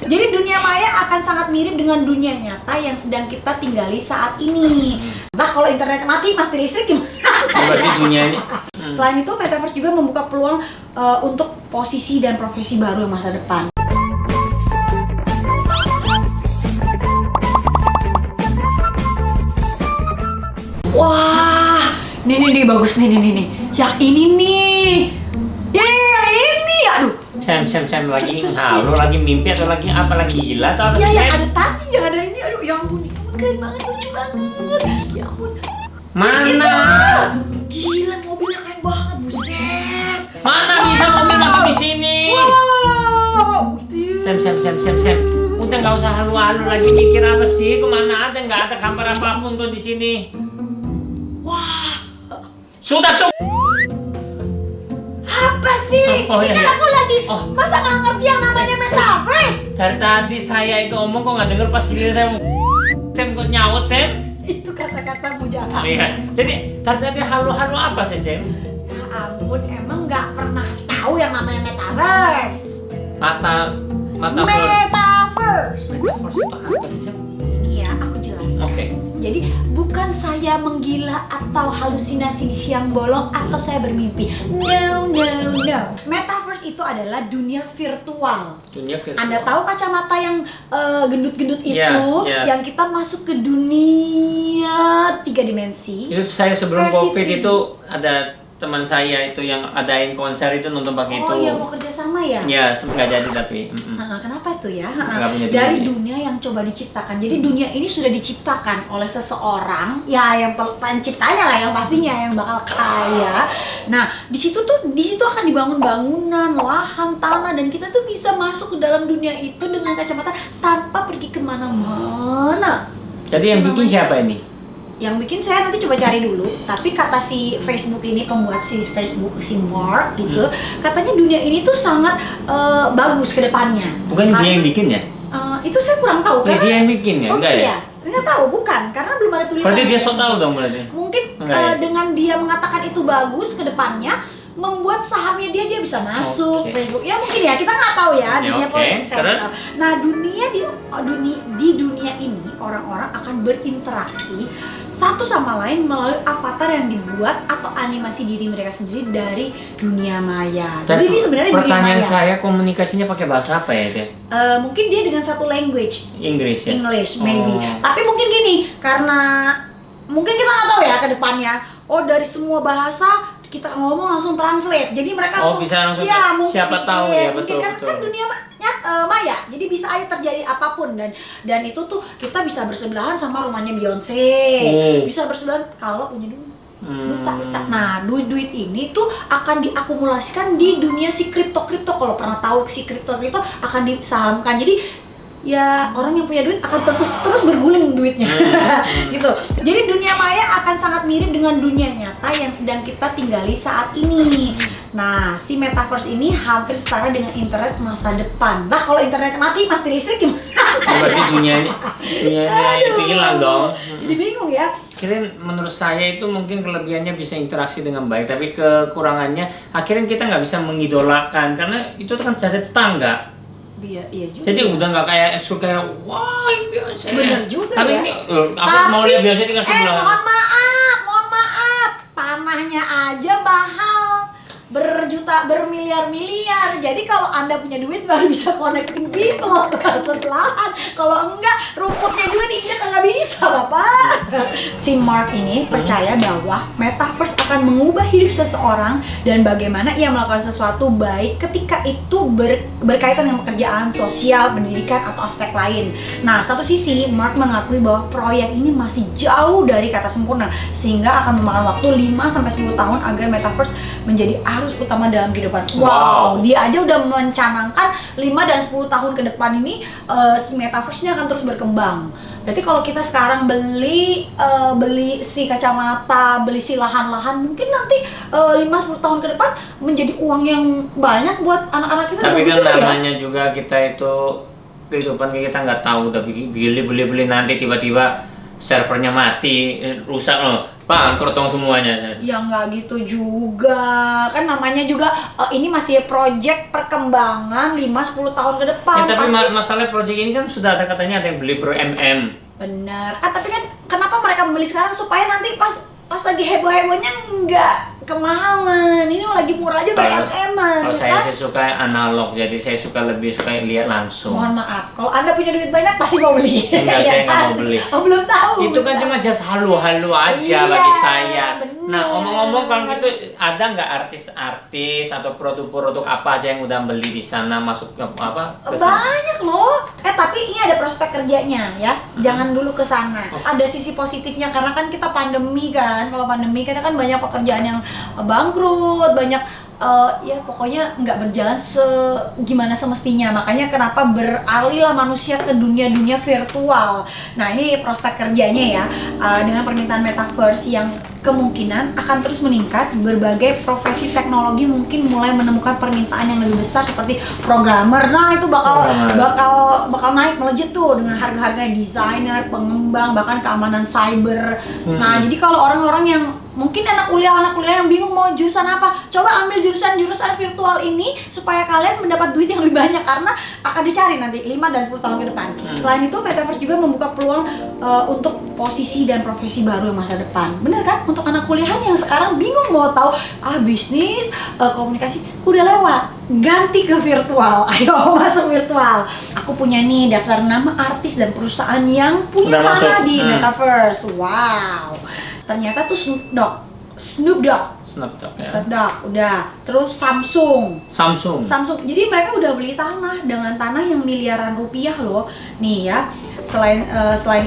Jadi dunia maya akan sangat mirip dengan dunia nyata yang sedang kita tinggali saat ini. Nah, kalau internet mati listrik gimana? Berarti dunia ini. Selain itu, Metaverse juga membuka peluang untuk posisi dan profesi baru masa depan. Wah, nih bagus nih. Yang ini nih. Yang ini, aduh. Sam lagi lu lagi mimpi atau lagi apa, lagi gila atau apa Ya, sih? yang ada tasnya, yang ada ini. Aduh, ya ampun, keren banget, lucu banget. Ya ampun. Mana? Gila, mobilnya keren banget, buset. Mana bisa mobil masuk di sini? Wow. Sam. Udah nggak usah halu-halu lagi mikir apa sih? Kemana ada, nggak ada gambar apapun tuh di sini. Wah, Sudah cukup. apa sih? Oh, iya, Ini kan iya. aku lagi, Oh. masa nggak ngerti yang namanya Metaverse? Dari tadi saya itu omong kok nggak denger, pas giliran saya ngomong. Sam kok nyaut, Sam? Itu kata-kata Oh bujang. iya. Jadi tadi halu-halu apa sih, Sam? Ya ampun, emang nggak pernah tahu yang namanya Metaverse? Mata Metaverse. Metaverse itu apa sih, Sam? Ini ya, aku jelaskan. Oke. Jadi bukan saya menggila atau halusinasi di siang bolong atau saya bermimpi. No. Metaverse itu adalah dunia virtual. Dunia virtual. Anda tahu kacamata yang gendut-gendut itu, Iya. yang kita masuk ke dunia 3 dimensi. Itu saya sebelum Versi COVID 3D. itu ada teman saya itu yang adain konser itu, nonton pakai itu. Oh iya, mau kerja sama ya? Ya, nggak jadi tapi. Kenapa tuh ya? Nggak punya Dari dunia. dunia yang coba diciptakan. Jadi dunia ini sudah diciptakan oleh seseorang, ya yang penciptanya lah, yang pastinya yang bakal kaya. Nah, di situ akan dibangun bangunan, lahan, tanah, dan kita tuh bisa masuk ke dalam dunia itu dengan kacamata tanpa pergi kemana-mana. Jadi yang bikin siapa ini? Yang bikin saya nanti coba cari dulu, tapi kata si Facebook ini, pembuat si Facebook, si Mark gitu, katanya dunia ini tuh sangat bagus ke depannya. Bukan dia yang bikin ya? Itu saya kurang tahu Ya, karena dia yang bikin ya? Enggak ya? Enggak tahu, bukan, karena belum ada tulisan. Berarti dia so tau dong berarti. Mungkin Enggak ya? dengan dia mengatakan itu bagus ke depannya, membuat sahamnya dia bisa masuk Oke. Facebook. Ya mungkin ya, kita nggak tahu ya, Ya, dunia oke. politik saya nggak Terus? tahu. Nah, di dunia ini orang-orang akan berinteraksi satu sama lain melalui avatar yang dibuat atau animasi diri mereka sendiri dari dunia maya. Jadi ini sebenarnya dunia pertanyaan maya. saya, komunikasinya pakai bahasa apa ya dia? Mungkin dia dengan satu language, Inggris ya? English maybe. Oh. Tapi mungkin gini, karena mungkin kita nggak tahu ya ke depannya. Oh, dari semua bahasa kita ngomong langsung translate. Jadi mereka Bisa langsung. ya, mungkin, Siapa tahu ya, betul. Mungkin kan dunia maya. Jadi bisa aja terjadi apapun, dan itu tuh kita bisa bersebelahan sama rumahnya Beyonce. Bisa bersebelahan kalau punya duit. Duta. Nah, duit ini tuh akan diakumulasikan di dunia si kripto. Kalau pernah tahu si kripto akan disahamkan. Jadi ya orang yang punya duit akan terus berguling duitnya. Gitu. Jadi dunia maya akan sangat mirip dengan dunia nyata yang sedang kita tinggali saat ini. Nah, si Metaverse ini hampir setara dengan internet masa depan. Nah, kalau internet mati listrik gimana? Berarti dunia ini itu hilang dong. Jadi bingung ya. Akhirnya menurut saya itu mungkin kelebihannya bisa interaksi dengan baik, tapi kekurangannya akhirnya kita nggak bisa mengidolakan karena itu kan jadi tetangga. Iya juga. Jadi udah nggak kayak ekskul kayak wah ini Beyonce. Bener juga karena ya. ini aku mau lihat Beyonce tinggal sebelah. Mohon maaf. Tanahnya aja mahal. Bermiliar-miliar. Jadi kalau Anda punya duit baru bisa connecting people sebelahan. Kalau enggak, rumputnya juga diinjak nggak bisa, Bapak. Si Mark ini percaya bahwa Metaverse akan mengubah hidup seseorang dan bagaimana ia melakukan sesuatu baik ketika itu berkaitan dengan pekerjaan, sosial, pendidikan, atau aspek lain. Nah, satu sisi Mark mengakui bahwa proyek ini masih jauh dari kata sempurna, sehingga akan memakan waktu 5-10 tahun agar Metaverse menjadi arus utama dalam kehidupan. Wow, dia aja udah mencanangkan 5 dan 10 tahun ke depan ini si Metaverse ini akan terus berkembang. Berarti kalau kita sekarang beli si kacamata, beli si lahan-lahan, mungkin nanti 5-10 tahun ke depan menjadi uang yang banyak buat anak-anak kita. Tapi kan juga namanya juga kita itu kehidupan kita nggak tahu, udah beli nanti tiba-tiba servernya mati, rusak loh. bangkrut dong semuanya. Ya nggak gitu juga, kan namanya juga ini masih project perkembangan 5-10 tahun ke depan. Tapi pasti. masalah proyek ini kan sudah ada katanya ada yang beli per MM. Benar. Tapi kan kenapa mereka membeli sekarang supaya nanti pas lagi heboh-hebohnya nggak kemahalan. Ini lagi murah aja MM-an. Kalau saya sih suka analog, jadi saya lebih suka lihat langsung. Mohon maaf, kalau Anda punya duit banyak pasti mau beli. Enggak, saya nggak mau beli. Oh, belum tahu. Itu kan cuma just halu-halu aja Iya, bagi saya. bener. Nah, omong-omong kalau gitu ada nggak artis-artis atau produk-produk apa aja yang udah beli di sana masuk ke apa? Ke sana? Banyak loh. Tapi ini ada prospek kerjanya ya. Jangan dulu ke sana. Ada sisi positifnya karena kan kita pandemi kan. Kalau pandemi kan banyak pekerjaan yang bangkrut, banyak ya pokoknya nggak berjalan gimana semestinya. Makanya kenapa beralihlah manusia ke dunia virtual. Nah, ini prospek kerjanya ya, dengan permintaan metaverse yang kemungkinan akan terus meningkat. Berbagai profesi teknologi mungkin mulai menemukan permintaan yang lebih besar seperti programmer. Nah, itu bakal naik melejit tuh dengan harga-harga desainer, pengembang, bahkan keamanan cyber. Nah, jadi kalau orang-orang yang mungkin anak kuliah yang bingung mau jurusan apa, coba ambil jurusan virtual ini supaya kalian mendapat duit yang lebih banyak karena akan dicari nanti 5 dan 10 tahun ke depan. Selain itu, metaverse juga membuka peluang untuk posisi dan profesi baru yang masa depan. Bener kan? Untuk anak kuliahan yang sekarang bingung mau tahu bisnis, komunikasi udah lewat, ganti ke virtual. Ayo masuk virtual. Aku punya nih daftar nama artis dan perusahaan yang punya tanah di metaverse. Wow. Ternyata tuh Snoop Dogg udah. Terus Samsung. Jadi mereka udah beli tanah dengan tanah yang miliaran rupiah loh. Nih ya. Selain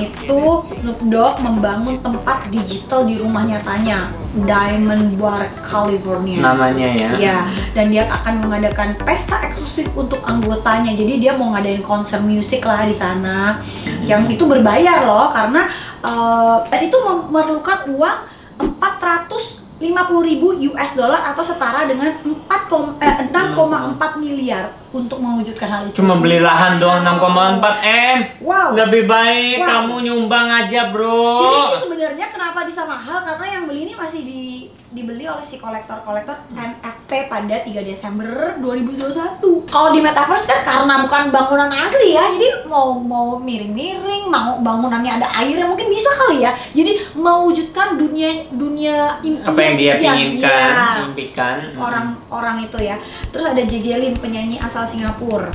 itu, Snoop Dogg membangun tempat digital di rumah nyatanya, Diamond Bar, California. Namanya ya. Iya, dan dia akan mengadakan pesta eksklusif untuk anggotanya. Jadi dia mau ngadain konser musik lah di sana. Yang itu berbayar loh karena dan itu memerlukan uang 450.000 US dollar atau setara dengan 6,4 miliar untuk mewujudkan hal itu. Cuma beli lahan doang 6,4 M. Wow. Lebih baik kamu nyumbang aja, bro. Jadi ini sebenarnya kenapa bisa mahal? Karena yang beli ini masih dibeli oleh si kolektor NFT pada 3 Desember 2021. Kalau di metaverse kan karena bukan bangunan asli ya, jadi mau miring-miring, mau bangunannya ada airnya mungkin bisa kali ya. Jadi mewujudkan dunia impian apa yang dia inginkan, impikan. Orang itu ya. Terus ada JJ Lin, penyanyi asal Singapura.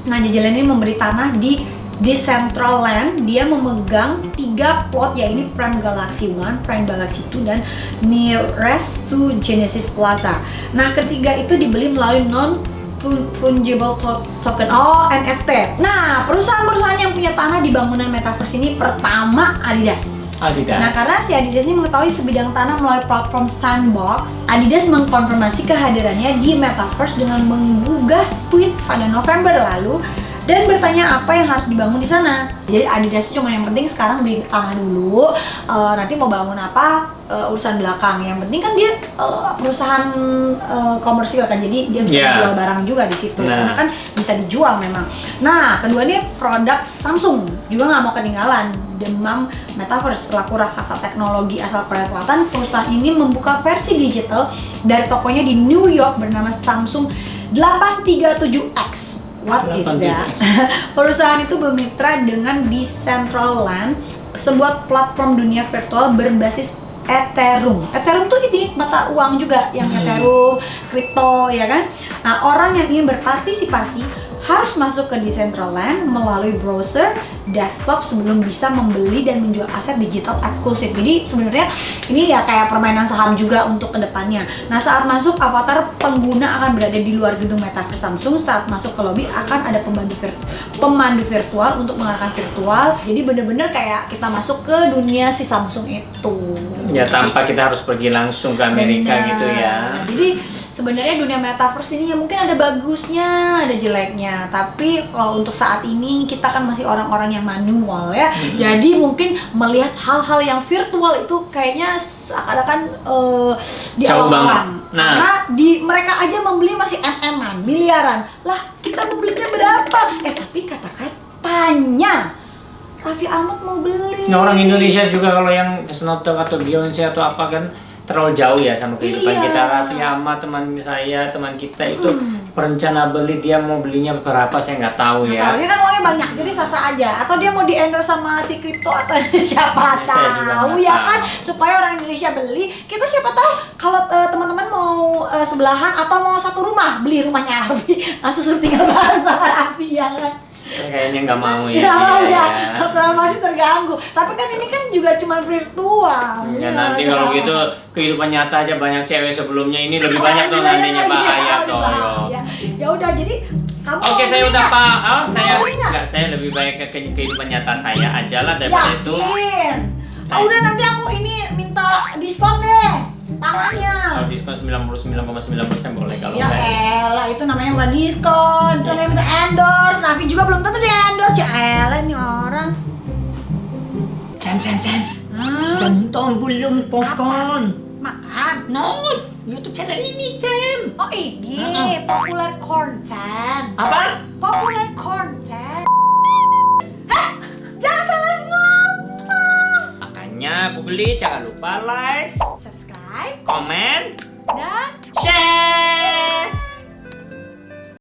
Nah, JJ Lin ini memberi tanah di Decentraland. Dia memegang 3 plot, yaitu Prime Galaxy 1, Prime Galaxy 2, dan Nearest to Genesis Plaza. Nah, ketiga itu dibeli melalui non-fungible token, NFT. Nah, perusahaan-perusahaan yang punya tanah di bangunan metaverse ini, pertama Adidas. Nah, karena si Adidas ini mengetahui sebidang tanah melalui platform Sandbox, Adidas mengkonfirmasi kehadirannya di metaverse dengan menggugah tweet pada November lalu dan bertanya apa yang harus dibangun di sana. Jadi Adidas cuma yang penting sekarang beli tanah dulu, nanti mau bangun apa urusan belakang. Yang penting kan dia perusahaan komersial kan, jadi dia bisa jual barang juga di situ. Karena kan bisa dijual memang. Nah, kedua ini produk Samsung juga nggak mau ketinggalan demam metaverse. Selaku raksasa teknologi asal Korea Selatan, perusahaan ini membuka versi digital dari tokonya di New York bernama Samsung 837X. What is that? Perusahaan itu bermitra dengan Decentraland, sebuah platform dunia virtual berbasis Ethereum. Ethereum tuh ini mata uang juga, yang Ethereum, kripto ya kan. Nah, orang yang ingin berpartisipasi harus masuk ke Decentraland melalui browser desktop sebelum bisa membeli dan menjual aset digital eksklusif. Jadi sebenarnya ini ya kayak permainan saham juga untuk kedepannya. Nah, saat masuk, avatar pengguna akan berada di luar gedung metaverse Samsung. Saat masuk ke lobby akan ada pemandu virtual untuk mengarahkan virtual. Jadi bener-bener kayak kita masuk ke dunia si Samsung itu. Ya, tanpa kita harus pergi langsung ke Amerika gitu ya. Jadi sebenarnya dunia metaverse ini ya mungkin ada bagusnya, ada jeleknya. Tapi kalau untuk saat ini kita kan masih orang-orang yang manual ya. Jadi mungkin melihat hal-hal yang virtual itu kayaknya seakan-akan di awang-awang. Nah, karena mereka aja membeli masih MM-an, miliaran. Lah, kita membelinya berapa? Tapi kata-katanya Raffi Ahmad mau beli. Nah, orang Indonesia juga kalau yang Snoop Dogg atau Beyonce atau apa kan terlalu jauh ya sama kehidupan Iya. kita. Raffi Ahmad teman saya, teman kita itu perencana beli, dia mau belinya berapa saya nggak tahu Nggak ya. tahu, dia kan uangnya banyak, jadi sasa aja. Atau dia mau di endorse sama si kripto atau siapa Saya juga tahu nggak ya tahu. kan, supaya orang Indonesia beli. Kita siapa tahu kalau teman-teman mau sebelahan atau mau satu rumah, beli rumahnya Raffi, langsung suruh tinggal bareng sama Raffi ya kan. Kayaknya nggak mau ya. Ya, mau Iya, ya, privasi terganggu. Tapi kan ini kan juga cuma virtual. Ya Jadi nanti nggak kalau usah. gitu kehidupan nyata aja banyak cewek sebelumnya, ini lebih banyak dong nantinya, bahaya toh. Ya udah, jadi kamu Oke, mau saya beli udah nggak? pak. Oh, saya Mau beli nggak? enggak, saya lebih baik ke kehidupan nyata saya aja lah daripada itu. Yakin. Ah, udah, nanti aku ini minta diskon deh tangannya. Kalau diskon 99,9% boleh kalau Ya saya. elah, itu namanya bukan diskon, itu namanya minta endorse. Raffi juga belum tentu di endorse. Ya elah, ini orang. Sam. Hmm. Sudah nonton belum popcorn? Makan. No, YouTube channel ini, Sam. Oh ini, popular content. Apa? Popular content. Hah? Jangan salah ngomong. Makanya aku beli, jangan lupa like, Subscribe komen. dan